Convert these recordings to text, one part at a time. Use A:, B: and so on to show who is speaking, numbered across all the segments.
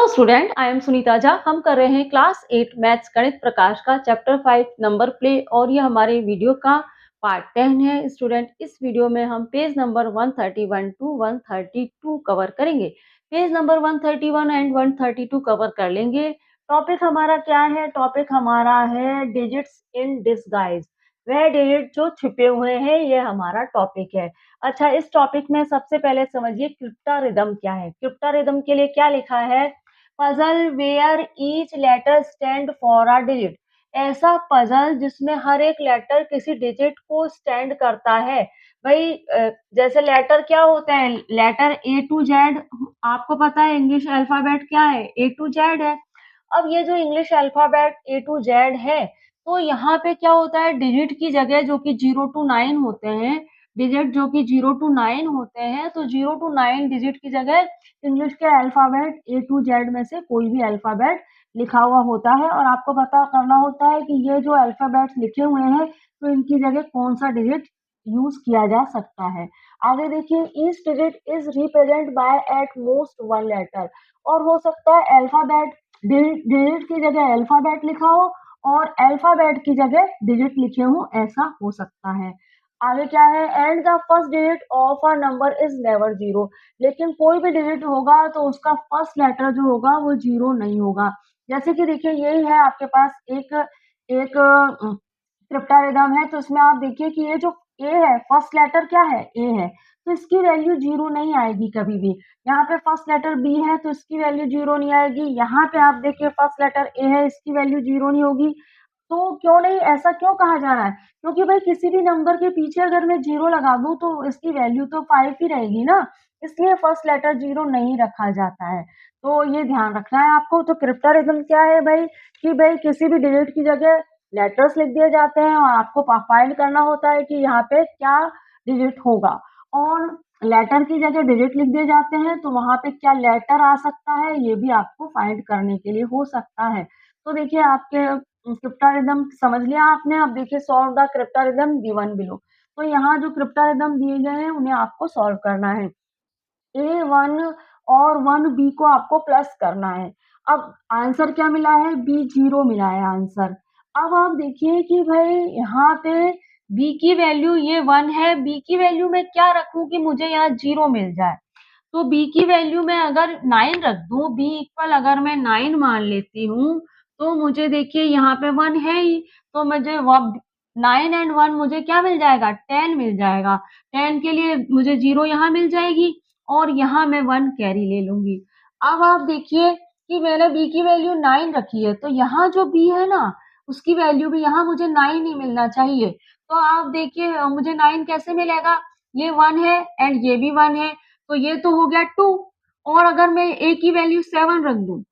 A: Hello student, I am Sunita Jha. हम कर रहे हैं क्लास 8 मैथ्स गणित प्रकाश का चैप्टर 5 नंबर प्ले और ये हमारे वीडियो का पार्ट 10 है। स्टूडेंट, इस वीडियो में हम पेज नंबर 131 टू 132 कवर करेंगे। पेज नंबर 131 एंड 132 कवर कर लेंगे। टॉपिक हमारा क्या है? टॉपिक हमारा है डिजिट्स इन डिसगाइज। वह डिजिट जो छुपे हुए हैं, ये हमारा टॉपिक है। अच्छा, इस टॉपिक में सबसे पहले समझिए क्रिप्टा क्या है। क्रिप्टा के लिए क्या लिखा है? Puzzle where each letter stand for a digit. ऐसा पजल जिसमें हर एक लेटर किसी डिजिट को स्टैंड करता है। भाई जैसे लेटर क्या होते हैं? Letter A to Z. आपको पता है इंग्लिश अल्फाबेट क्या है? ए टू जेड है। अब ये जो English alphabet A to Z है, तो यहाँ पे क्या होता है? डिजिट की जगह जो कि 0 टू 9 होते हैं, डिजिट जो कि 0 टू 9 होते हैं, तो 0 टू 9 डिजिट की जगह इंग्लिश के अल्फाबेट ए टू जेड में से कोई भी अल्फाबेट लिखा हुआ होता है और आपको पता करना होता है कि ये जो अल्फाबेट्स लिखे हुए हैं, तो इनकी जगह कौन सा डिजिट यूज किया जा सकता है। आगे देखिए, each digit is represent by at most one letter. और हो सकता है अल्फाबेट डिजिट की जगह अल्फाबेट लिखा हो और अल्फाबेट की जगह डिजिट लिखे हो, ऐसा हो सकता है। आगे क्या है? And the first digit of a number is never zero. लेकिन कोई भी डिजिट होगा तो उसका फर्स्ट लेटर जो होगा वो जीरो नहीं होगा। जैसे कि देखिए, यही है आपके पास एक एक क्रिप्टारिदम है, तो इसमें आप देखिए कि ये जो ए है, फर्स्ट लेटर क्या है? ए है, तो इसकी वैल्यू जीरो नहीं आएगी कभी भी। यहाँ पे फर्स्ट लेटर बी है तो इसकी वैल्यू जीरो नहीं आएगी। यहाँ पे आप देखिए फर्स्ट लेटर ए है, इसकी वैल्यू जीरो नहीं होगी। तो क्यों नहीं? ऐसा क्यों कहा जा रहा है? क्योंकि भाई किसी भी नंबर के पीछे अगर मैं जीरो लगा दूं तो इसकी वैल्यू तो 5 ही रहेगी ना, इसलिए फर्स्ट लेटर जीरो नहीं रखा जाता है। तो ये ध्यान रखना है आपको। तो क्रिप्टारिज्म क्या है भाई? कि भाई किसी भी डिजिट की जगह लेटर्स लिख दिए जाते हैं और आपको फाइंड करना होता है कि यहाँ पे क्या डिजिट होगा। और लेटर की जगह डिजिट लिख दिए जाते हैं तो वहां पे क्या लेटर आ सकता है, ये भी आपको फाइंड करने के लिए हो सकता है। तो देखिए, आपके क्रिप्टारिज्म समझ लिया आपने। अब देखिए, सॉल्व द क्रिप्टारिज्म गिवन बिलो। तो यहाँ जो क्रिप्टारिज्म दिए गए हैं उन्हें आपको सॉल्व करना है। ए वन और वन बी को आपको प्लस करना है। अब आंसर क्या मिला है? बी जीरो मिला है आंसर। अब आप देखिए कि भाई यहाँ पे बी की वैल्यू ये वन है, बी की वैल्यू में क्या रखूं कि मुझे यहाँ जीरो मिल जाए। तो बी की वैल्यू में अगर 9 रख दूं, बी इक्वल अगर मैं 9 मान लेती हूँ, तो मुझे देखिए यहाँ पे 1 है ही, तो मुझे 9 एंड 1 मुझे क्या मिल जाएगा? 10 मिल जाएगा। 10 के लिए मुझे जीरो यहाँ मिल जाएगी और यहाँ मैं 1 कैरी ले लूंगी। अब आप देखिए कि मैंने बी की वैल्यू 9 रखी है, तो यहाँ जो बी है ना, उसकी वैल्यू भी यहाँ मुझे 9 ही मिलना चाहिए। तो आप देखिए मुझे 9 कैसे मिलेगा? ये 1 है एंड ये भी 1 है, तो ये तो हो गया 2। और अगर मैं ए की वैल्यू 7 रख दूं,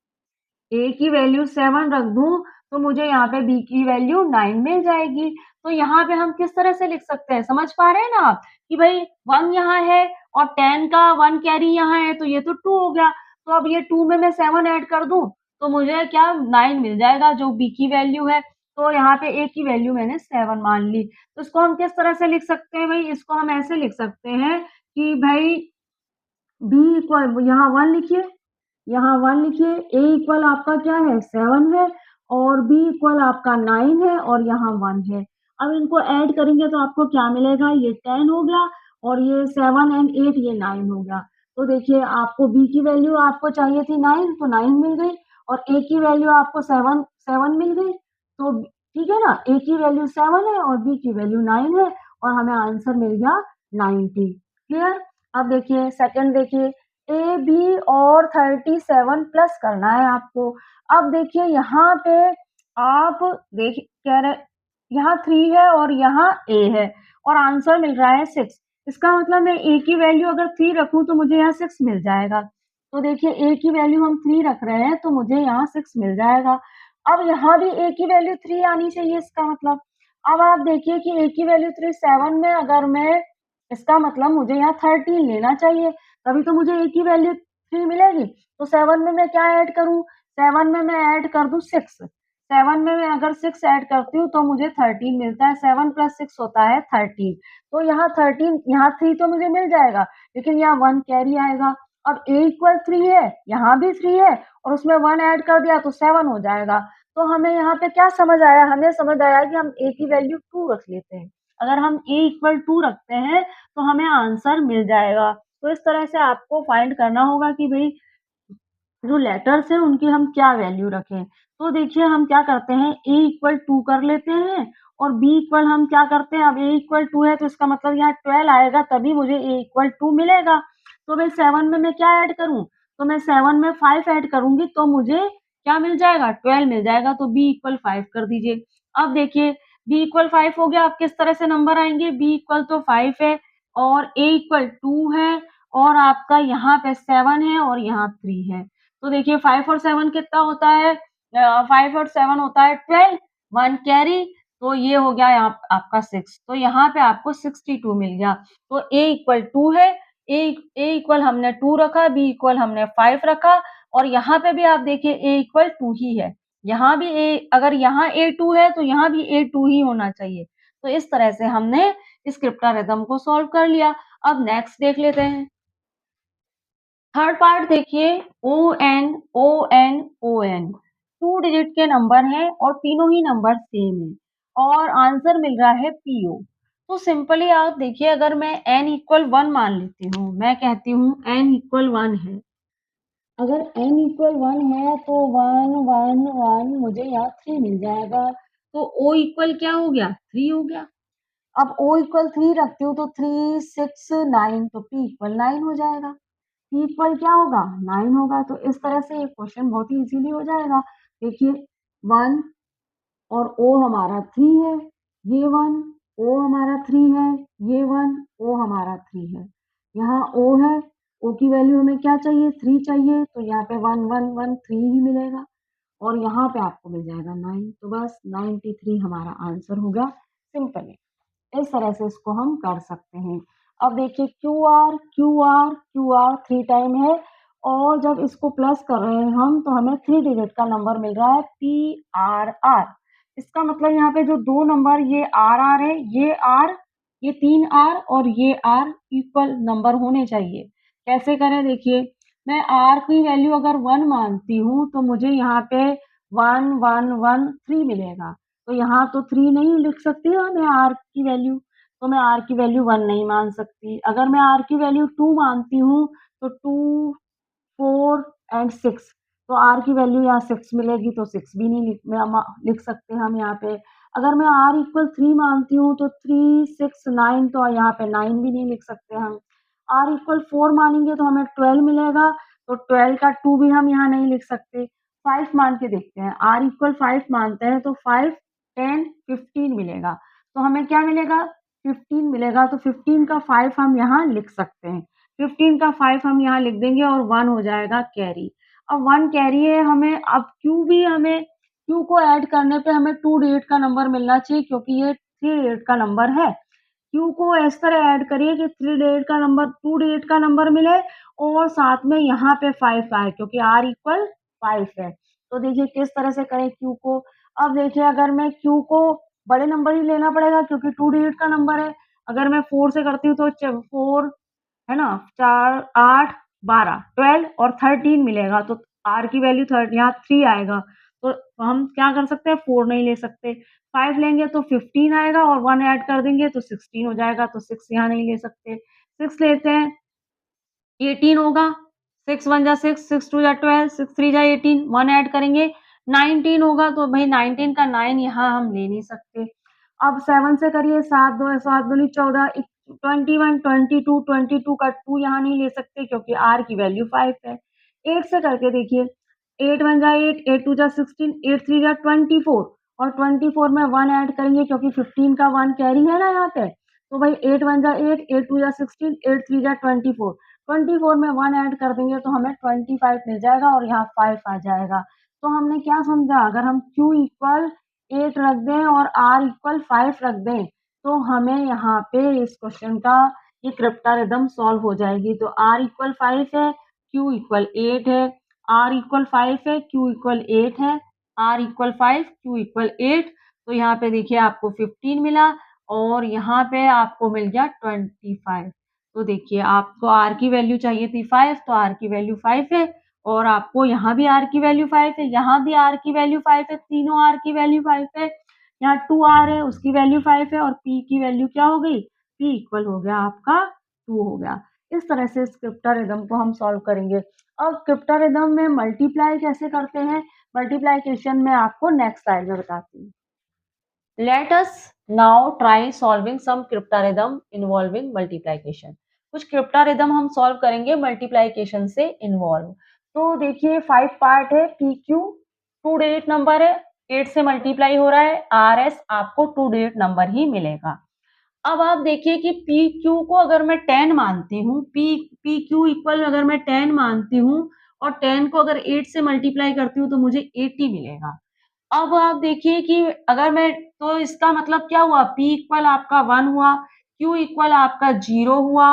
A: ए की वैल्यू 7 रख दूं, तो मुझे यहाँ पे बी की वैल्यू 9 मिल जाएगी। तो यहाँ पे हम किस तरह से लिख सकते हैं? समझ पा रहे हैं ना आप कि भाई 1 यहाँ है और 10 का 1 कैरी यहाँ है, तो ये तो 2 हो गया। तो अब ये 2 में मैं 7 ऐड कर दूं तो मुझे क्या 9 मिल जाएगा, जो बी की वैल्यू है। तो यहाँ पे ए की वैल्यू मैंने 7 मान ली। तो इसको हम किस तरह से लिख सकते हैं भाई? इसको हम ऐसे लिख सकते हैं कि भाई बी इक्वल, यहाँ 1 लिखिए, यहाँ 1 लिखिए, ए इक्वल आपका क्या है? 7 है और बी इक्वल आपका 9 है और यहाँ 1 है। अब इनको ऐड करेंगे तो आपको क्या मिलेगा? ये 10 हो गया और ये 7 एंड 8 ये 9 हो गया। तो देखिए, आपको बी की वैल्यू आपको चाहिए थी 9, तो 9 मिल गई और ए की वैल्यू आपको 7 7 मिल गई। तो ठीक है ना, ए की वैल्यू 7 है और बी की वैल्यू 9 है और हमें आंसर मिल गया 90। क्लियर? अब देखिए सेकंड, देखिए ए बी और 37 प्लस करना है आपको। अब देखिए यहाँ पे आप देख कह रहे, यहाँ 3 है और यहाँ ए है और आंसर मिल रहा है 6। इसका मतलब मैं ए की वैल्यू अगर 3 रखूं तो मुझे यहाँ 6 मिल जाएगा। तो देखिए, ए की वैल्यू हम 3 रख रहे हैं तो मुझे यहाँ 6 मिल जाएगा। अब यहाँ भी ए की वैल्यू 3 आनी चाहिए इसका मतलब। अब आप देखिए कि ए की वैल्यू 3 7 में अगर मैं, इसका मतलब मुझे यहाँ 13 लेना चाहिए, तभी तो मुझे ए की वैल्यू 3 मिलेगी। तो 7 में मैं क्या ऐड करूं? 7 में मैं ऐड कर दूं 6। 7 में मैं अगर 6 ऐड करती हूँ तो मुझे 13 मिलता है। 7 प्लस 6 होता है 13। तो यहाँ 13, यहाँ 3 तो मुझे मिल जाएगा, लेकिन यहाँ 1 कैरी आएगा। अब a इक्वल 3 है, यहाँ भी 3 है और उसमें 1 ऐड कर दिया तो 7 हो जाएगा। तो हमें यहाँ पे क्या समझ आया? हमें समझ आया कि हम a की वैल्यू 2 रख लेते हैं। अगर हम a इक्वल 2 रखते हैं तो हमें आंसर मिल जाएगा। तो इस तरह से आपको फाइंड करना होगा कि भई जो लेटर्स हैं उनकी हम क्या वैल्यू रखें। तो देखिए हम क्या करते हैं, a इक्वल 2 कर लेते हैं और b इक्वल हम क्या करते हैं, अब a इक्वल 2 है तो इसका मतलब यहाँ 12 आएगा तभी मुझे a इक्वल 2 मिलेगा। तो भाई 7 में मैं क्या ऐड करूँ? तो मैं 7 में 5 ऐड करूँगी तो मुझे क्या मिल जाएगा? 12 मिल जाएगा। तो b इक्वल 5 कर दीजिए। अब देखिए b इक्वल 5 हो गया, अब किस तरह से नंबर आएँगे? b इक्वल तो 5 है और a इक्वल 2 है और आपका यहाँ पे 7 है और यहाँ 3 है। तो देखिए 5 और 7 कितना होता है? 5 और 7 होता है 12, 1 कैरी तो ये हो गया आपका 6 तो यहाँ पे आपको 62 मिल गया। तो a इक्वल 2 है, a इक्वल हमने 2 रखा, b इक्वल हमने 5 रखा और यहाँ पे भी आप देखिए a इक्वल 2 ही है। यहाँ भी a अगर यहाँ a 2 है तो यहाँ भी a 2 ही होना चाहिए। तो इस तरह से हमने इस क्रिप्टोरिथम को सॉल्व कर लिया। अब नेक्स्ट देख लेते हैं। थर्ड पार्ट देखिए ON, ON, ON 2 डिजिट के नंबर हैं और तीनों ही नंबर सेम हैं और आंसर मिल रहा है PO। तो सिंपली आप देखिए अगर मैं n इक्वल 1 मान लेती हूँ, मैं कहती हूँ n इक्वल 1 है। अगर n इक्वल 1 है तो 1, 1, 1 मुझे यहाँ 3 मिल जाएगा। तो O इक्वल क्या हो गया? 3 हो गया। अब O इक्वल 3 रखती हूँ तो 3, 6, 9 तो P इक्वल 9 हो जाएगा। P इक्वल क्या होगा? 9 होगा। तो इस तरह से ये क्वेश्चन बहुत ही इजीली हो जाएगा। देखिए 1 और O हमारा 3 है, ये 1, O हमारा 3 है, ये 1, O हमारा 3 है। यहाँ O है, O की वैल्यू हमें क्या चाहिए? 3 चाहिए, तो यहाँ पे 1, 1, 1 3 ही मिलेगा और यहाँ पे आपको मिल जाएगा 9 तो बस 93 हमारा आंसर हो गया। सिंपल है। इस तरह से इसको हम कर सकते हैं। अब देखिए QR, QR, QR 3 टाइम है और जब इसको प्लस कर रहे हैं हम तो हमें 3 डिजिट का नंबर मिल रहा है PRR। इसका मतलब यहाँ पे जो 2 नंबर ये RR है, ये 3 R और ये R इक्वल नंबर होने चाहिए। कैसे करें देखिए, मैं R की वैल्यू अगर 1 मानती हूँ तो मुझे यहाँ पे 1, 1, 1 3 मिलेगा। तो यहाँ तो 3 नहीं लिख सकती ना मैं R की वैल्यू, तो मैं R की वैल्यू 1 नहीं मान सकती। अगर मैं R की वैल्यू 2 मानती हूँ तो 2, 4 एंड 6 तो R की वैल्यू यहाँ 6 मिलेगी तो 6 भी नहीं लिख सकते हम यहाँ पे। अगर मैं R इक्वल 3 मानती हूँ तो 3, 6, 9 तो यहाँ पे 9 भी नहीं लिख सकते हम। R इक्वल 4 मानेंगे तो हमें 12 मिलेगा, तो 12 का 2 भी हम यहाँ नहीं लिख सकते। 5 मान के देखते हैं, R इक्वल 5 मानते हैं तो 5, 10, 15 मिलेगा। तो हमें क्या मिलेगा? 15 मिलेगा, तो 15 का 5 हम यहाँ लिख सकते हैं। 15 का 5 हम यहाँ लिख देंगे और 1 हो जाएगा कैरी। अब 1 कैरी है हमें, अब Q को ऐड करने पे हमें 2 डिजिट का नंबर मिलना चाहिए क्योंकि ये 3 डिजिट का नंबर है। Q को इस तरह ऐड करिए कि 3 डिजिट का नंबर 2 डिजिट का नंबर मिले और साथ में यहाँ पे 5 आए क्योंकि R इक्वल 5 है। तो देखिए किस तरह से करें Q को। अब देखिए अगर मैं Q को बड़े नंबर ही लेना पड़ेगा क्योंकि 2 डिजिट का नंबर है। अगर मैं 4 से करती हूँ तो 4 है ना, 4, 8, 12, 12 और 13 मिलेगा तो R की वैल्यू यहाँ 3 आएगा। तो हम क्या कर सकते हैं, 4 नहीं ले सकते। 5 लेंगे तो 15 आएगा और 1 ऐड कर देंगे तो 16 हो जाएगा, तो 6 यहाँ नहीं ले सकते। 6 लेते हैं, 18 होगा, 6 1 जा 6, 6 2 जा 12, 6 3 जा 18, 1 ऐड करेंगे, 19 होगा तो भई 19 का 9 यहाँ हम ले नहीं सकते। अब 7 से करिए, 7 2 7 दूनी 14, 21, 22, 22 का 2 यहाँ नहीं ले सकते क्योंकि R की वैल्यू 5 है। 8 से करके देखिए, 8 1 जा 8, 8 2 जा 16, 8 3 जा 24 और 24 में 1 ऐड करेंगे क्योंकि 15 का 1 कैरी है ना यहाँ पे। तो भाई 8 1 जा 8, 8 2 जा 16, 8 3 जा 24, 24 में 1 ऐड कर देंगे तो हमें 25 मिल जाएगा और यहाँ 5 आ जाएगा। तो हमने क्या समझा, अगर हम Q इक्वल 8 रख दें और R इक्वल 5 रख दें, तो हमें यहाँ पे इस क्वेश्चन का ये क्रिप्टोरिथम सॉल्व हो जाएगी। तो R इक्वल 5 है, Q इक्वल 8 है, R इक्वल 5 है, Q इक्वल 8 है, R इक्वल 5, Q इक्वल 8। तो यहाँ पे देखिए आपको 15 मिला और यहाँ पे आपको मिल गया 25। तो देखिए आपको r की वैल्यू चाहिए थी 5, तो r की वैल्यू 5 है और आपको यहाँ भी r की वैल्यू 5 है, यहाँ भी r की वैल्यू 5 है, तीनों r की वैल्यू 5 है, यहाँ 2r है उसकी वैल्यू 5 है और p की वैल्यू क्या हो गई? p इक्वल हो गया आपका 2 हो गया। इस तरह से स्क्रिप्टारिज्म को हम सॉल्व करेंगे। अब स्क्रिप्टारिज्म में मल्टीप्लाई कैसे करते हैं? मल्टीप्लिकेशन में आपको नेक्स्ट स्लाइड में बताती हूँ। Let us now try solving some cryptarism involving multiplication. कुछ cryptarism हम solve करेंगे multiplication से involve। तो देखिए 5 पार्ट है, PQ 2 डिजिट नंबर है, 8 से मल्टीप्लाई हो रहा है, RS आपको 2 डिजिट नंबर ही मिलेगा। अब आप देखिए कि PQ को अगर मैं 10 मानती हूँ, PQ इक्वल अगर मैं 10 मानती हूँ और 10 को अगर 8 से मल्टीप्लाई करती हूँ तो मुझे 80 मिलेगा। अब आप देखिए कि अगर मैं तो इसका मतलब क्या हुआ? P इक्वल आपका 1 हुआ, Q इक्वल आपका 0 हुआ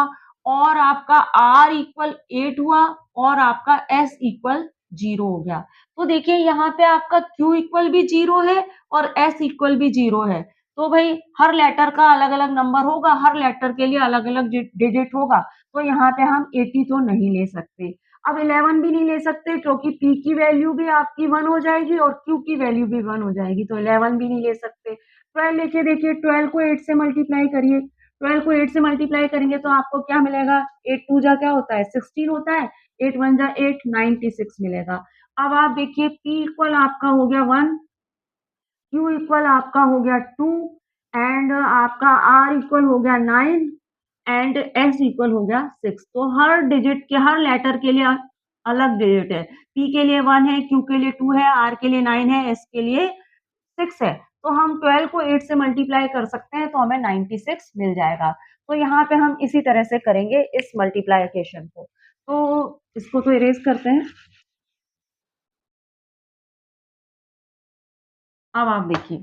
A: और आपका R इक्वल 8 हुआ और आपका S इक्वल 0 हो गया। तो देखिए यहाँ पे आपका Q इक्वल भी 0 है और S इक्वल भी 0 है। तो भाई हर लेटर का अलग-अलग नंबर होगा, हर लेटर के लिए अलग-अलग डिजिट होगा। तो यहाँ पे हम 80 तो नहीं ले सकते। अब 11 भी नहीं ले सकते क्योंकि P की वैल्यू भी आपकी 1 हो जाएगी और Q की वैल्यू भी 1 हो जाएगी, तो 11 भी नहीं ले सकते। 12 लेके देखिए, 12 को 8 से मल्टीप्लाई करिए, 12 को 8 से मल्टीप्लाई करेंगे तो आपको क्या मिलेगा? 8 2 जा क्या होता है? 16 होता है, 8 1 जा 8 96 मिलेगा। अब आप देखिए P इक्वल आपका हो गया 1, Q इक्वल आपका हो गया 2 एंड आपका R इक्वल हो गया 9 एंड S इक्वल हो गया 6। तो हर डिजिट के हर लेटर के लिए अलग डिजिट है। P के लिए 1 है, Q के लिए 2 है, R के लिए 9 है, S के लिए 6 है। तो हम 12 को 8 से मल्टीप्लाई कर सकते हैं तो हमें 96 मिल जाएगा। तो यहाँ पे हम इसी तरह से करेंगे इस मल्टीप्लिकेशन को। तो इसको तो इरेज़ करते हैं। अब आप देखिए,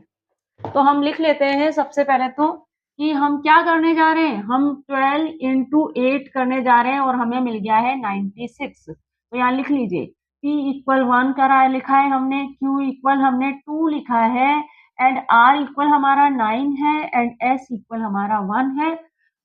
A: तो हम लिख लेते हैं सबसे पहले तो कि हम क्या करने जा रहे हैं? हम 12 इंटू 8 करने जा रहे हैं और हमें मिल गया है 96। तो यहाँ लिख लीजिए, P इक्वल 1 करा है लिखा है हमने, Q इक्वल हमने 2 लिखा है एंड R इक्वल हमारा 9 है एंड S इक्वल हमारा 1 है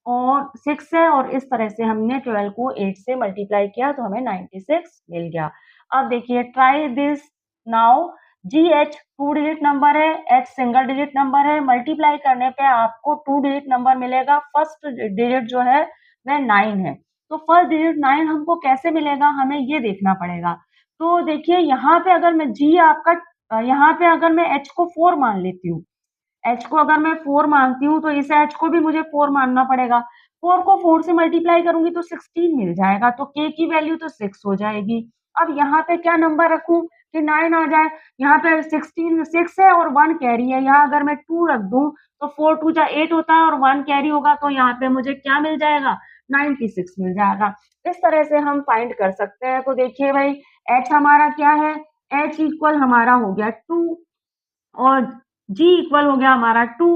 A: और 6 है और इस तरह से हमने 12 को 8 से मल्टीप्लाई किया तो हमें 96 मिल गया। अब देखिए try this now. GH 2 digit number है, H सिंगल डिजिट नंबर है, मल्टीप्लाई करने पे आपको 2 डिजिट नंबर मिलेगा। फर्स्ट डिजिट जो है वह 9 है। तो फर्स्ट डिजिट 9 हमको कैसे मिलेगा? हमें ये देखना पड़ेगा। तो देखिए यहाँ पे अगर मैं G आपका यहाँ पे अगर मैं H को 4 मान लेती हूँ, H को अगर मैं 4 मानती हूँ तो इस H को भी मुझे 4 मानना पड़ेगा। 4 को 4 से मल्टीप्लाई करूँगी तो 16 मिल जाएगा, तो K की वैल्यू तो 6 हो जाएगी। अब यहाँ पे क्या नंबर रखूँ कि 9 आ जाए? यहाँ पे 16 6 है और 1 कैरी है, यहाँ अगर मैं 2 रख दूँ तो 4 2 जा 8 होता है और 1 कैरी होगा तो यहाँ पे मुझे क्या मिल जाएगा? 96 मिल जाएगा। इस तरह से हम फाइंड कर सकते हैं। तो देखिए भाई H हमारा क्या है? H इक्वल हमारा हो गया 2 और G इक्वल हो गया हमारा 2,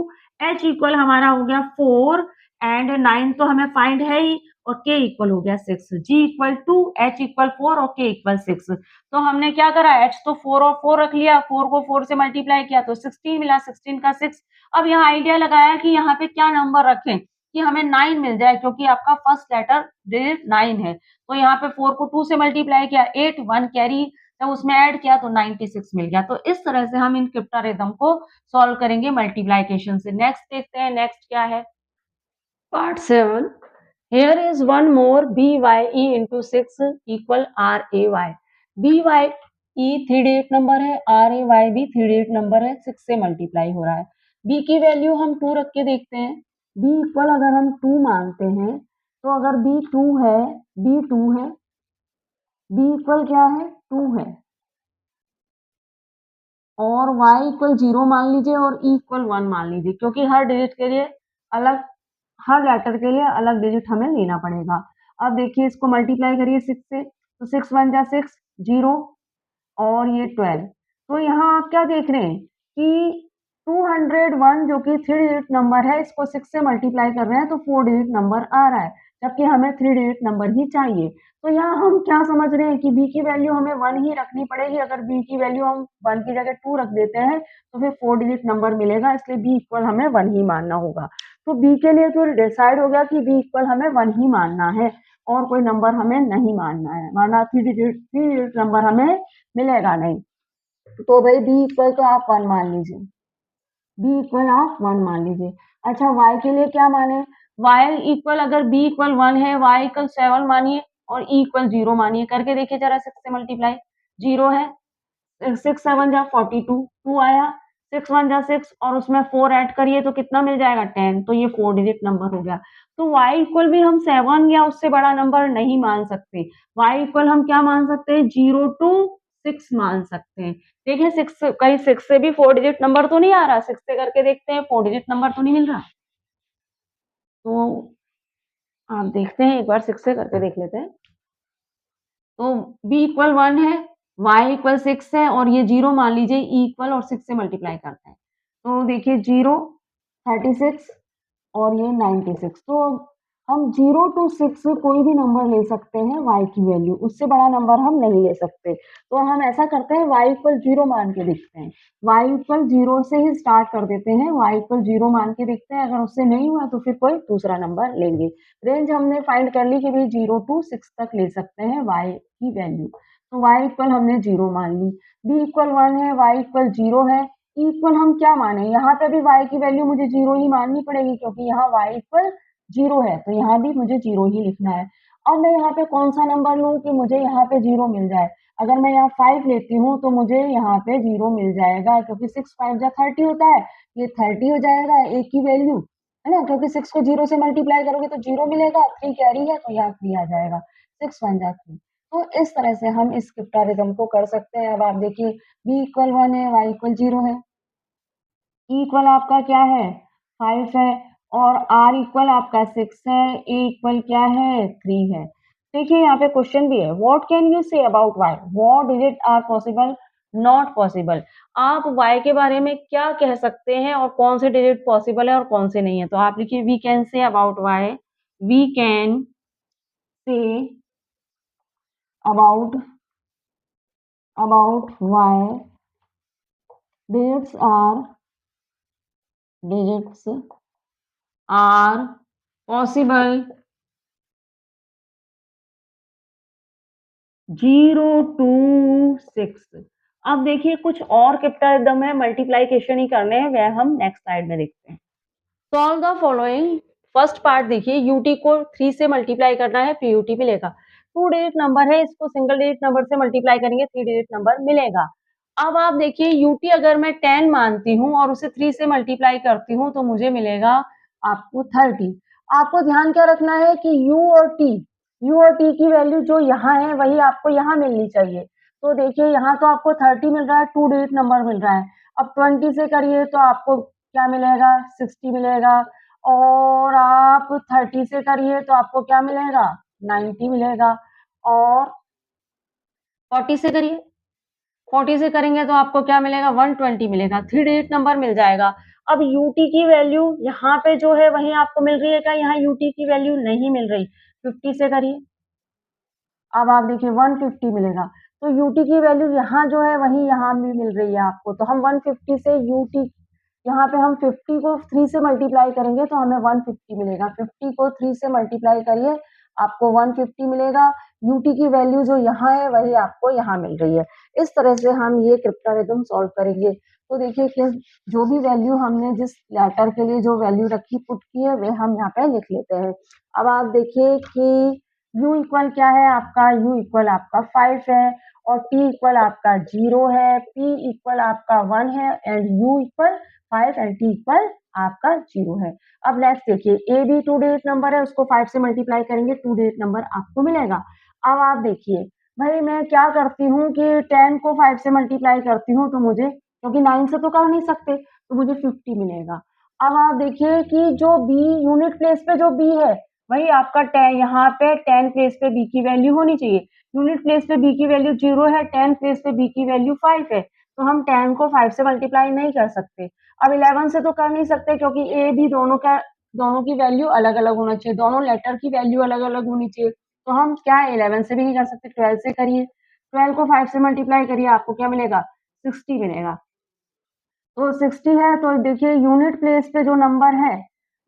A: H इक्वल हमारा हो गया 4 एंड 9 तो हमें फाइंड है ही और K इक्वल हो गया 6। G इक्वल 2, H इक्वल 4 और K इक्वल 6। तो हमने क्या करा? H तो 4 और 4 रख लिया, 4 को 4 से मल्टीप्लाई किया तो 16 मिला, 16 का 6। अब यहाँ आइडिया लगाया कि यहाँ पे क्या नंबर रखें कि हमें 9 मिल जाए क्योंकि आपका फर्स्ट लेटर डिजिट 9 है। तो यहाँ पे 4 को 2 से मल्टीप्लाई किया, 8 1 कैरी जब उसमें ऐड किया तो 96 मिल गया। तो इस तरह से हम इन क्रिप्टारिज्म को सॉल्व करेंगे मल्टीप्लिकेशन से। नेक्स्ट देखते हैं, नेक्स्ट क्या है? Part 7। Here is one more BYE into 6 equal RAY। BYE 3 digit number है, RAY भी 3 डिजिट नंबर है, 6 से मल्टीप्लाई हो रहा है। B की वैल्यू हम 2 रख के देखते हैं। B इक्वल अगर हम 2 मानते हैं तो अगर B 2 है, B 2 है, B इक्वल क्या है? 2 है और y इक्वल 0 मान लीजिए और e इक्वल 1 मान लीजिए क्योंकि हर डिजिट के लिए अलग हर लेटर के लिए अलग डिजिट हमें लेना पड़ेगा। अब देखिए इसको मल्टीप्लाई करिए 6 से तो 6 1 जा 6 0 और ये 12। तो यहाँ आप क्या देख रहे हैं कि 201 जो कि 3 डिजिट नंबर है इसको 6 से मल्टीप्लाई कर रहे हैं तो 4 डिजिट नंबर आ रहा है जबकि हमें 3 डिजिट नंबर ही चाहिए। तो यहाँ हम क्या समझ रहे हैं कि b की वैल्यू हमें 1 ही रखनी पड़ेगी। अगर b की वैल्यू हम 1 की जगह 2 रख देते हैं तो फिर 4 डिजिट नंबर मिलेगा, इसलिए b इक्वल हमें 1 ही मानना होगा। तो बी के लिए तो डिसाइड हो गया कि बी इक्वल हमें 1 ही मानना है और कोई नंबर हमें नहीं मानना है, वरना 3 डिजिट नंबर हमें मिलेगा नहीं। तो भाई बी इक्वल तो आप 1 मान लीजिए, बी इक्वल आप 1 मान लीजिए। अच्छा y के लिए क्या माने, y इक्वल अगर b इक्वल 1 है, y इक्वल 7 मानिए और e इक्वल 0 मानिए, करके देखिए जरा 6 से मल्टीप्लाई। 0 है, 6 7 जा 42, 2 आया, 6 1 जा 6 और उसमें 4 ऐड करिए तो कितना मिल जाएगा 10, तो ये 4 डिजिट नंबर हो गया। तो y इक्वल भी हम 7 या उससे बड़ा नंबर नहीं मान सकते, y इक्वल हम क्या मान सकते हैं, 0 टू 6 मान सकते हैं। देखिए 6 कहीं 6 से भी 4 डिजिट नंबर तो नहीं आ रहा, 6 से करके देखते हैं 4 डिजिट नंबर तो नहीं मिल रहा। तो आप देखते हैं एक बार 6 से करके देख लेते हैं। तो b इक्वल 1 है, y इक्वल 6 है और ये 0 मान लीजिए, e इक्वल और 6 से मल्टीप्लाई करते हैं। तो देखिए 0, 36 और ये 96। तो हम 0 टू 6 कोई भी नंबर ले सकते हैं y की वैल्यू, उससे बड़ा नंबर हम नहीं ले सकते। तो हम ऐसा करते हैं y इक्वल 0 मान के देखते हैं, y इक्वल 0 से ही स्टार्ट कर देते हैं, y इक्वल 0 मान के देखते हैं, अगर उससे नहीं हुआ तो फिर कोई दूसरा नंबर लेंगे। रेंज हमने फाइंड कर ली कि भाई 0 टू 6 तक ले सकते हैं y की वैल्यू। तो y इक्वल हमने 0 मान ली, b इक्वल 1 है, y इक्वल 0 है, इक्वल हम क्या माने, यहाँ पे भी y की वैल्यू मुझे 0 ही माननी पड़ेगी क्योंकि यहाँ y इक्वल 0 है, तो यहाँ भी मुझे 0 ही लिखना है। अब मैं यहाँ पे कौन सा नंबर लूँ कि मुझे यहाँ पे 0 मिल जाए। अगर मैं यहाँ 5 लेती हूँ तो मुझे यहाँ पे 0 मिल जाएगा क्योंकि 6 5 जा 30 होता है, ये 30 हो जाएगा a की वैल्यू, है ना, क्योंकि 6 को 0 से मल्टीप्लाई करोगे तो 0 मिलेगा, 3 कैरी है तो यहाँ 3 आ जाएगा, 6 1 जा 3। तो इस तरह से हम इस क्रिप्टारिज्म को कर सकते हैं। अब आप देखिए b इक्वल 1 है, y इक्वल 0 है, ई इक्वल आपका क्या है 5 है और आर इक्वल आपका 6 है, ए इक्वल क्या है 3 है। देखिए यहाँ पे क्वेश्चन भी है, what can you say about Y, what digit are possible not possible. आप y के बारे में क्या कह सकते हैं और कौन से डिजिट पॉसिबल है और कौन से नहीं है। तो आप लिखिए we can say about y, we can say about y digits are possible 0 to 6। अब देखिए कुछ और क्रिप्टारिज्म है, मल्टीप्लिकेशन ही करने हैं, वह हम नेक्स्ट स्लाइड में देखते हैं। Solve the following. First part देखिए, यूटी को 3 से मल्टीप्लाई करना है, पीयूटी मिलेगा। 2 डिजिट नंबर है, इसको सिंगल डिजिट नंबर से मल्टीप्लाई करेंगे, 3 डिजिट नंबर मिलेगा। अब आप देखिए यूटी अगर मैं 10 मानती हूँ और उसे 3 से मल्टीप्लाई करती हूँ तो मुझे मिलेगा आपको 30। आपको ध्यान क्या रखना है कि यू और टी की वैल्यू जो यहाँ है वही आपको यहाँ मिलनी चाहिए। तो देखिए यहाँ तो आपको 30 मिल रहा है, 2 डिजिट नंबर मिल रहा है। अब 20 से करिए तो आपको क्या मिलेगा 60 मिलेगा और आप 30 से करिए तो आपको क्या मिलेगा 90 मिलेगा और 40 से करिए, 40 से करेंगे तो आपको क्या मिलेगा 120 मिलेगा, 3 डिजिट नंबर मिल जाएगा। अब यूटी की वैल्यू यहाँ पे जो है वही आपको मिल रही है क्या, यहाँ यूटी की वैल्यू नहीं मिल रही, 50 से करिए। अब आप देखिए 150 मिलेगा, तो यूटी की वैल्यू यहाँ जो है वही यहाँ भी मिल रही है आपको, तो हम 150 से यूटी, यहाँ पे हम 50 को 3 से मल्टीप्लाई करेंगे तो हमें 150 मिलेगा, 50 को 3 से मल्टीप्लाई करिए आपको 150 मिलेगा। यूटी की वैल्यू जो यहाँ है वही आपको यहाँ मिल रही है। इस तरह से हम ये क्रिप्टारिज्म सॉल्व करेंगे। तो देखिए कि जो भी वैल्यू हमने जिस लेटर के लिए जो वैल्यू रखी पुट की है वे हम यहाँ पे लिख लेते हैं। अब आप देखिए कि u इक्वल क्या है आपका, u इक्वल आपका 5 है और t इक्वल आपका 0 है, p इक्वल आपका 1 है and u equal 5 and t equal आपका 0 है। अब नेक्स्ट देखिए a भी 2 डिजिट नंबर है, उसको 5 से मल्टीप्लाई करेंगे 2 डिजिट नंबर आपको मिलेगा। अब आप देखिए भाई मैं क्या करती हूँ कि 10 को 5 से मल्टीप्लाई करती हूँ तो मुझे, क्योंकि 9 से तो कर नहीं सकते, तो मुझे 50 मिलेगा। अब आप देखिए कि जो b यूनिट प्लेस पे जो b है वही आपका 10, यहाँ पे 10 प्लेस पे b की वैल्यू होनी चाहिए। यूनिट प्लेस पे b की वैल्यू 0 है, 10 प्लेस पे b की वैल्यू 5 है, तो हम 10 को 5 से मल्टीप्लाई नहीं कर सकते। अब 11 से तो कर नहीं सकते क्योंकि a b दोनों की वैल्यू अलग अलग होना चाहिए, दोनों लेटर की वैल्यू अलग अलग होनी चाहिए। तो हम क्या 11 से भी नहीं कर सकते, 12 से करिए, 12 को 5 से मल्टीप्लाई करिए आपको क्या मिलेगा 60 मिलेगा। तो 60 है तो देखिए यूनिट प्लेस पे जो नंबर है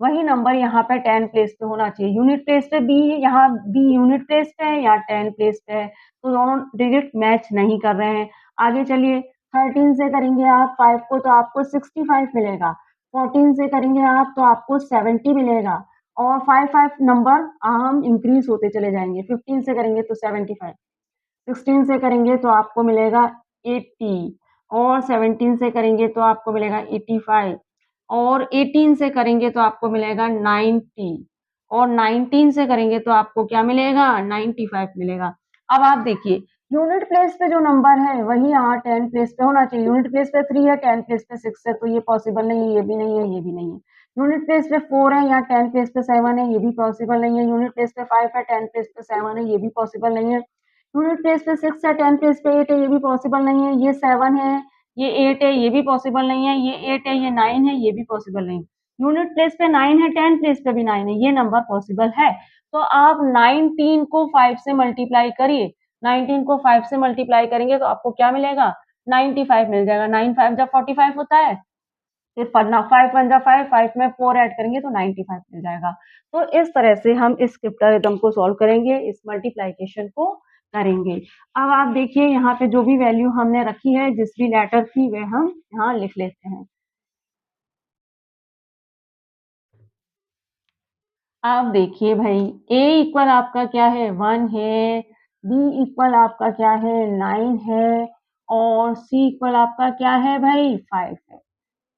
A: वही नंबर यहाँ पे 10 प्लेस पे होना चाहिए। यूनिट प्लेस पे बी है, यहाँ बी यूनिट प्लेस पे है, यहाँ 10 प्लेस पे है, तो दोनों डिजिट मैच नहीं कर रहे हैं। आगे चलिए, 13 से करेंगे आप 5 को तो आपको 65 मिलेगा, 14 से करेंगे आप तो आपको 70 मिलेगा और 5 नंबर हम इंक्रीज होते चले जाएंगे। 15 से करेंगे तो 75, 16 से करेंगे तो आपको मिलेगा 80 और 17 से करेंगे तो आपको मिलेगा 85 और 18 से करेंगे तो आपको मिलेगा 90 और 19 से करेंगे तो आपको क्या मिलेगा 95 मिलेगा। अब आप देखिए, यूनिट प्लेस पे जो नंबर है वही यहाँ 10 प्लेस पे होना चाहिए। यूनिट प्लेस पे 3 है, 10 प्लेस पे 6 है, तो ये पॉसिबल नहीं है, ये भी नहीं है, ये भी नहीं है। यूनिट प्लेस पे 4 है, यहाँ 10 प्लेस पे 7 है, ये भी पॉसिबल नहीं है। यूनिट प्लेस पे 5 है, 10 प्लेस पे 7 है, ये भी पॉसिबल नहीं है। यूनिट प्लेस पे 6 है, 10 प्लेस पे 8 है, ये भी पॉसिबल नहीं है। ये 7 है, ये 8 है, ये भी पॉसिबल नहीं है। ये 8 है, ये 9 है, ये भी पॉसिबल नहीं। यूनिट प्लेस पे 9 है, 10 प्लेस पे भी 9 है, ये नंबर पॉसिबल है। तो आप 19 को 5 से मल्टीप्लाई करिए। 19 को 5 से मल्टीप्लाई करेंगे तो आपको क्या मिलेगा 95 मिल जाएगा। 9 5 जब 45 होता है, फिर पढ़ना 5 1 जा 5, 5 में 4 ऐड करेंगे तो 95 मिल जाएगा। तो इस तरह से हम इस क्रिप्टोरिथम को सॉल्व करेंगे, इस मल्टीप्लिकेशन को करेंगे। अब आप देखिए, यहाँ पे जो भी वैल्यू हमने रखी है, जिस भी लेटर की, वह हम यहाँ लिख लेते हैं। आप देखिए भाई, a इक्वल आपका क्या है 1 है, b इक्वल आपका क्या है 9 है और c इक्वल आपका क्या है भाई 5 है।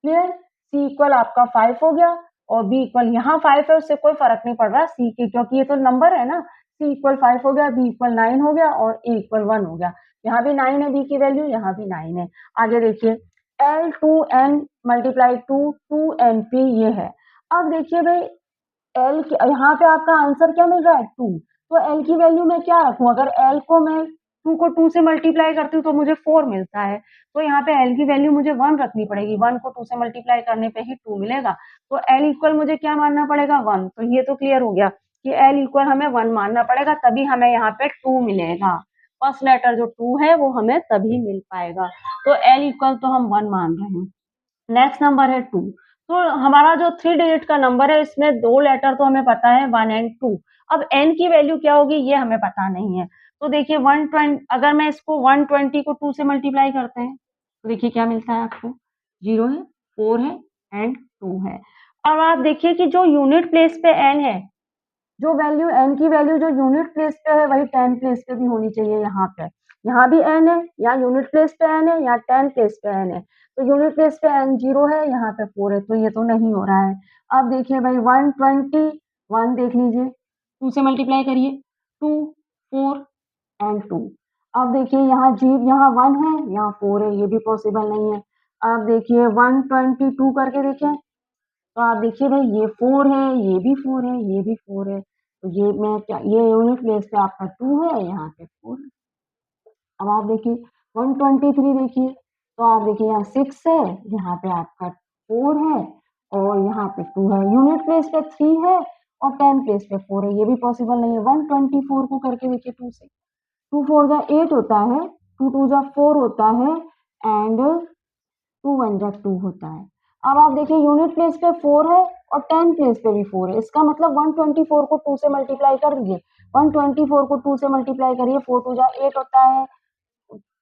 A: क्लियर? c इक्वल आपका 5 हो गया और b इक्वल यहाँ 5 है, उससे कोई फर्क नहीं पड़ रहा c के, क्योंकि ये तो नंबर है ना। c इक्वल 5 हो गया, b इक्वल 9 हो गया और a इक्वल 1 हो गया। यहाँ भी 9 है b की वैल्यू, यहाँ भी 9 है। आगे देखिए, L2n मल्टीप्लाई टू 2np ये है। अब देखिए भाई, एल यहाँ पे आपका आंसर क्या मिल रहा है 2, तो एल की वैल्यू मैं क्या रखूं? अगर एल को मैं 2 को 2 से मल्टीप्लाई करती हूँ तो मुझे 4 मिलता है, तो यहाँ पे एल की वैल्यू मुझे 1 रखनी पड़ेगी। 1 को 2 से मल्टीप्लाई करने पे ही 2 मिलेगा, तो एल इक्वल मुझे क्या मानना पड़ेगा 1। तो ये तो क्लियर हो गया कि एल इक्वल हमें 1 मानना पड़ेगा, तभी हमें यहाँ पे 2 मिलेगा। फर्स्ट लेटर जो 2 है वो हमें तभी मिल पाएगा। तो एल इक्वल तो हम 1 मान रहे हैं। नेक्स्ट नंबर है 2। तो हमारा जो 3 डिजिट का नंबर है, इसमें 2 लेटर तो हमें पता है 1 एंड 2। अब n की वैल्यू क्या होगी ये हमें पता नहीं है। तो देखिए 120, अगर मैं इसको 120 को 2 से मल्टीप्लाई करते हैं तो देखिए क्या मिलता है आपको, 0 है, 4 है एंड 2 है। अब आप देखिए कि जो यूनिट प्लेस पे n है, जो वैल्यू n की वैल्यू जो यूनिट प्लेस पे है वही 10 प्लेस पे भी होनी चाहिए यहाँ पे। यहाँ भी n है, यहाँ यूनिट प्लेस पे n है, यहाँ 10 प्लेस पे n है। तो यूनिट प्लेस पे n 0 है, यहाँ पे 4 है, तो ये तो नहीं हो रहा है। अब देखिए भाई 121 देख लीजिए, 2 से मल्टीप्लाई करिए, 2 4 एंड 2। अब देखिए यहाँ जी, यहाँ 1 है, यहाँ 4 है, ये भी पॉसिबल नहीं है। अब देखिए 122 करके देखें, तो आप देखिए भाई ये 4 है, ये भी 4 है, ये भी 4 है, तो ये मैं क्या, ये यूनिट प्लेस पे आपका 2 है, यहाँ पे 4 है। अब आप देखिए 123 देखिए, तो आप देखिए यहाँ 6 है, यहाँ पे आपका 4 है और यहाँ पे 2 है। यूनिट प्लेस पे 3 है और 10 प्लेस पे 4 है, ये भी पॉसिबल नहीं है। 124 को करके देखिए 2 से, 2 4 जा 8 होता है, 2 2 जा 4 होता है एंड 2 1 जा 2 होता है। अब आप देखिए यूनिट प्लेस पे 4 है और 10 प्लेस पे भी 4 है, इसका मतलब 124 को 2 से मल्टीप्लाई कर दीजिए। 124 को 2 से मल्टीप्लाई करिए, 4 2 जा 8 होता है,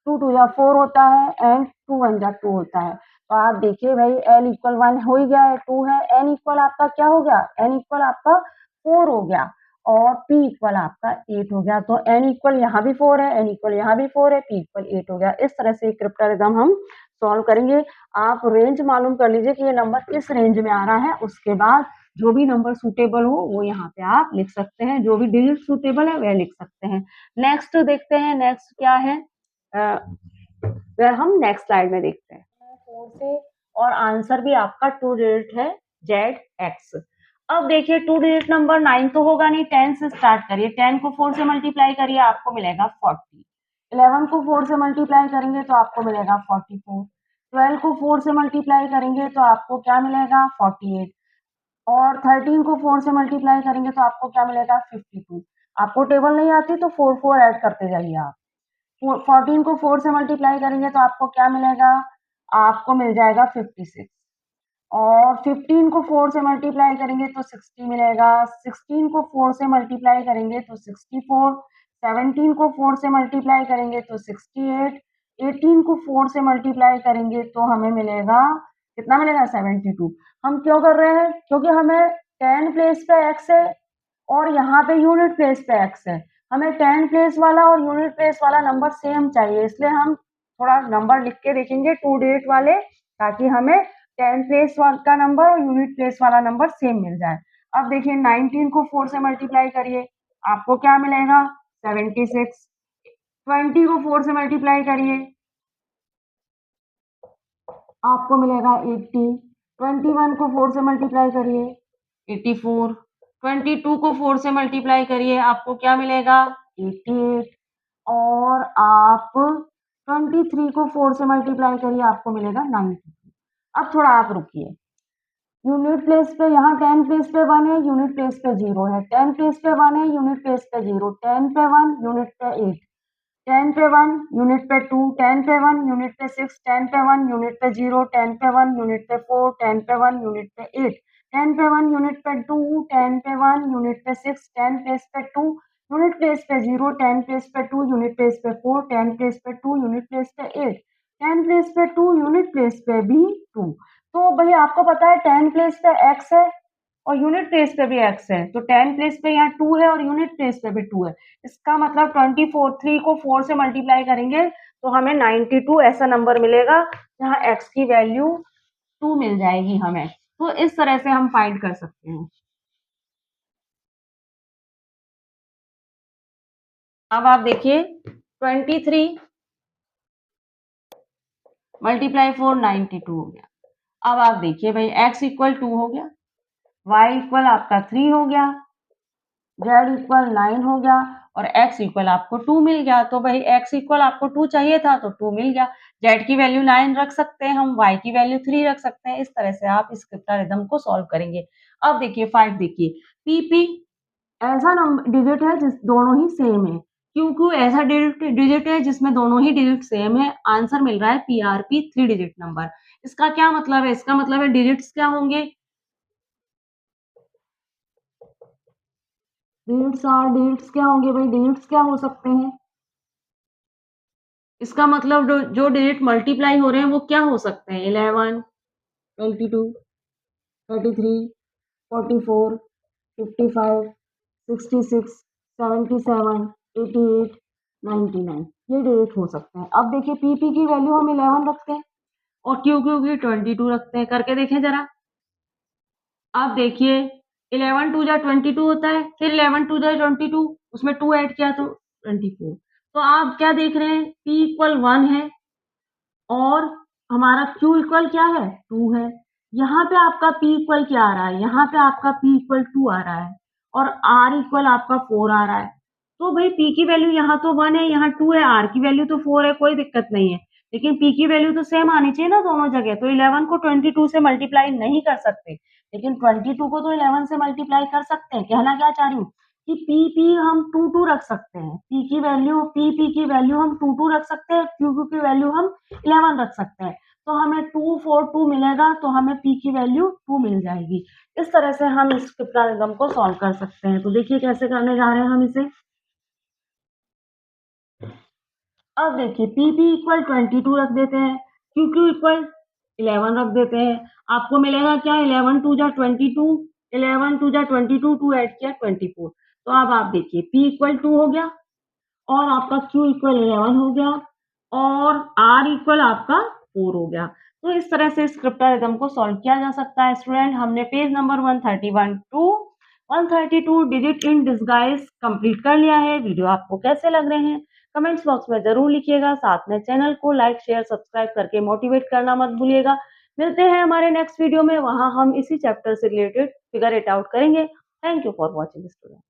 A: 2 2 जा 4 होता है एंड 2 1 जा 2 होता है। तो आप देखिए भाई एल इक्वल 1 हो ही गया है, 2 है, एन इक्वल आपका क्या हो गया, एन इक्वल आपका 4 हो गया और पी इक्वल आपका 8 हो गया। तो एन इक्वल यहाँ भी 4 है, एन इक्वल यहाँ भी 4 है, पी इक्वल 8 हो गया। इस तरह से क्रिप्टोरिथम हम सॉल्व करेंगे। आप रेंज मालूम कर लीजिए कि ये नंबर किस रेंज में आ रहा है, उसके बाद जो भी नंबर सूटेबल हो वो यहाँ पे आप लिख सकते हैं, जो भी डिजिट सूटेबल है वह लिख सकते हैं। नेक्स्ट देखते हैं, नेक्स्ट क्या है, वह हम नेक्स्ट स्लाइड में देखते हैं। 4 से और आंसर भी आपका 2 डिजिट है, जेड एक्स। अब देखिए 2 डिजिट नंबर 9 तो होगा नहीं, 10 से स्टार्ट करिए, 10 को 4 से मल्टीप्लाई करिए, आपको मिलेगा 40। 11 को 4 से मल्टीप्लाई करेंगे तो आपको मिलेगा 44। 12 को 4 से मल्टीप्लाई करेंगे तो आपको क्या मिलेगा 48 और 13 को 4 से मल्टीप्लाई करेंगे तो आपको क्या मिलेगा 52। आपको टेबल नहीं आती तो 4 4 ऐड करते जाइए आप। 14 को 4 से मल्टीप्लाई करेंगे तो आपको क्या मिलेगा, आपको मिल जाएगा 56। और 15 को 4 से मल्टीप्लाई करेंगे तो 60 मिलेगा, 16 को 4 से मल्टीप्लाई करेंगे तो 64, 17 को 4 से मल्टीप्लाई करेंगे तो 68, 18 को 4 से मल्टीप्लाई करेंगे तो हमें मिलेगा, कितना मिलेगा, 72। हम क्यों कर रहे हैं, क्योंकि हमें 10 प्लेस पे x है और यहाँ पे यूनिट प्लेस पे x है। हमें 10 प्लेस वाला और यूनिट प्लेस वाला नंबर सेम चाहिए, इसलिए हम थोड़ा नंबर लिख के देखेंगे 2 डिजिट वाले, ताकि हमें 10 प्लेस का नंबर और यूनिट प्लेस वाला नंबर सेम मिल जाए। अब देखिए 19 को 4 से मल्टीप्लाई करिए, आपको क्या मिलेगा, 76। 20 को 4 से मल्टीप्लाई करिए, आपको मिलेगा 80। 21 को 4 से मल्टीप्लाई करिए, 84। 22 को 4 से मल्टीप्लाई करिए, आपको क्या मिलेगा, 88। और आप 23 को 4 से मल्टीप्लाई करिए, आपको मिलेगा 92। अब थोड़ा आप रुकिए, यूनिट प्लेस पे यहाँ 10 प्लेस पे 1 है, यूनिट प्लेस पे 0 है, 10 प्लेस पे 1 है, यूनिट प्लेस पे 0, 10 पे 1, यूनिट पे 8, 10 पे 1, यूनिट पे 2, 10 पे 1, यूनिट पे 6, 10 पे 1, यूनिट पे 0, 10 पे 1, यूनिट पे 4, 10 पे 1, यूनिट पे 8, 10 पे 1, यूनिट पे 2, 10 पे 1, यूनिट पे 6, 10 प्लेस पे 2, यूनिट प्लेस पे 0, 10 प्लेस पे 2, यूनिट प्लेस पे 4, 10 प्लेस पे 2, यूनिट प्लेस पे 8, 10 प्लेस पे 2, यूनिट प्लेस पे भी 2। तो भाई आपको पता है 10 प्लेस पे x है और यूनिट प्लेस पे भी x है, तो 10 प्लेस पे यहाँ 2 है और यूनिट प्लेस पे भी 2 है। इसका मतलब 24, 3 को 4 से मल्टीप्लाई करेंगे तो हमें 92 ऐसा नंबर मिलेगा जहाँ x की वैल्यू 2 मिल जाएगी हमें। तो इस तरह से हम फाइंड कर सकते हैं। अब आप देखिए 23 मल्टीप्लाई 4 92 हो गया। अब आप देखिए भाई x इक्वल 2 हो गया, y इक्वल आपका 3 हो गया, z इक्वल 9 हो गया और x इक्वल आपको 2 मिल गया। तो भाई x इक्वल आपको 2 चाहिए था तो 2 मिल गया। z की वैल्यू 9 रख सकते हैं हम, y की वैल्यू 3 रख सकते हैं। इस तरह से आप इस क्रिप्टारिज्म को सॉल्व करेंगे। अब देखिए 5 देखिए, pp ऐसा नंबर डिजिट है जिस दोनों ही सेम है। क्यू ऐसा डिजिट है जिसमें दोनों ही डिजिट सेम है। आंसर मिल रहा है PRP 3 डिजिट नंबर। इसका क्या मतलब है? इसका मतलब है डिजिट्स क्या होंगे? डिजिट्स क्या होंगे भाई? डिजिट्स क्या हो सकते हैं? इसका मतलब जो डिजिट मल्टीप्लाई हो रहे हैं वो क्या हो सकते हैं? 11, 22, 33, 44, 55, 66, 77, 88, 99, ये डिजिट हो सकते हैं। अब देखिए पीपी की वैल्यू हम 11 रखते हैं और क्यू क्यू की 22 रखते हैं। करके देखें जरा। आप देखिए 11 टू जा 22 होता है, फिर 11 टू जा 22, उसमें 2 ऐड किया तो 24। तो आप क्या देख रहे हैं? p इक्वल 1 है और हमारा q इक्वल क्या है? 2 है। यहाँ पे आपका p इक्वल क्या आ रहा है? यहाँ पे आपका p इक्वल 2 आ रहा है और r इक्वल आपका 4 आ रहा है। तो भाई p की वैल्यू यहाँ तो 1 है, यहाँ 2 है, r की वैल्यू तो 4 है, कोई दिक्कत नहीं है। लेकिन p की वैल्यू तो सेम आनी चाहिए ना दोनों जगह। तो 11 को 22 से मल्टीप्लाई नहीं कर सकते, लेकिन 22 को तो 11 से मल्टीप्लाई कर सकते हैं। कहना क्या चाह रही हूँ कि p हम 2 रख सकते हैं। p की वैल्यू p की वैल्यू हम 2 रख सकते हैं, q की वैल्यू हम 11 रख सकते हैं। तो हमें 2 4 2 मिलेगा, तो हमें p की वैल्यू 2 मिल जाएगी। इस तरह से हम इस क्रिप्टारिज्म को सॉल्व कर सकते हैं। तो देखिए कैसे करने जा रहे हैं हम इसे। अब देखिए PP इक्वल 22 रख देते हैं, QQ इक्वल 11 रख देते हैं। आपको मिलेगा क्या? 11 टू जा 22, 11 टू जा 22, 2 ऐड किया 24। तो अब आप देखिए P इक्वल 2 हो गया और आपका Q इक्वल 11 हो गया और R इक्वल आपका 4 हो गया। तो इस तरह से स्क्रिप्टारिज्म को सॉल्व किया जा सकता है। स्टूडेंट, हमने page number 131 to 132 digit in disguise complete कर लिया है। वीडियो आपको कैसे लग रहे हैं कमेंट्स बॉक्स में जरूर लिखिएगा। साथ में चैनल को लाइक शेयर सब्सक्राइब करके मोटिवेट करना मत भूलिएगा। मिलते हैं हमारे नेक्स्ट वीडियो में, वहां हम इसी चैप्टर से रिलेटेड फिगर इट आउट करेंगे। Thank you for watching student.